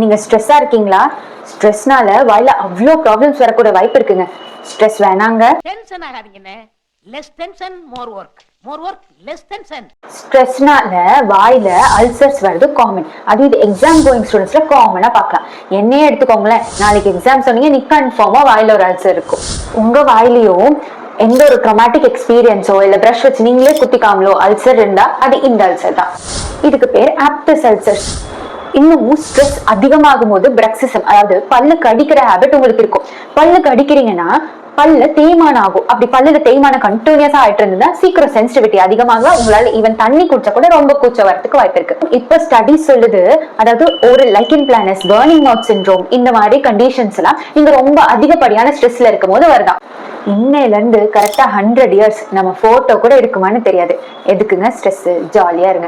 நீங்க ஸ்ட்ரெஸ்ஸா இருக்கீங்களா? ஸ்ட்ரெஸ்னால வாயில அவ்வளோ ப்ராப்ளம்ஸ் வரக்கூட வாய்ப்பு இருக்குங்க. ஸ்ட்ரெஸ் வேணாங்க. டென்ஷன் ஆகாதீங்கண்ணே. Less tension more work, more work less tension. ஸ்ட்ரெஸ்னால வாயில அல்சர்ஸ் வருது காமன். அது இது எக்ஸாம் கோயிங் ஸ்டூடெண்ட்ஸ்ல காமனா பார்க்கலாம். என்னையே எடுத்துக்கோங்களேன், நாளைக்கு எக்ஸாம் சொன்னீங்க, நீ கன்ஃபார்மா வாயில ஒரு அல்சர் இருக்கும். உங்க வாயிலையும் எந்த ஒரு ட்ராமாட்டிக் எக்ஸ்பீரியன்ஸோ இல்ல பிரஷ் வச்சு நீங்களே குத்திக்காமலோ அல்சர் இருந்தா அது இந்த அல்சர் தான். இதுக்கு பேர் ஆப்டஸ் அல்சர்ஸ். இன்னும் ஸ்ட்ரெஸ் அதிகமாகும் போது பிரக்சிசம், அதாவது பல்லு கடிக்கிற ஹேபிட் உங்களுக்கு இருக்கும். பல்லு கடிக்கிறீங்கன்னா பல்ல தேய்மானம் ஆகும். அப்படி பல்லுல தேய்மானம் கண்டினியூஸா ஆயிட்டு இருந்தா சீக்கிரம் சென்சிட்டிவிட்டி அதிகமாக உங்களால ஈவன் தண்ணி குடிச்சா கூட ரொம்ப கூச்ச வரதுக்கு வாய்ப்பு இருக்கு. இப்ப ஸ்டடி சொல்லுது, அதாவது ஒரு லைக்கன் பிளானஸ், பர்னிங் அவுட் சிண்ட்ரோம், இந்த மாதிரி கண்டிஷன்ஸ் எல்லாம் நீங்க ரொம்ப அதிகப்படியான ஸ்ட்ரெஸ்ல இருக்கும் போது வருதான். இன்னையில இருந்து கரெக்டா 100 இயர்ஸ் நம்ம போட்டோ கூட இருக்குமான்னு தெரியாது. எதுக்குங்க ஸ்ட்ரெஸ்? ஜாலியா இருங்க.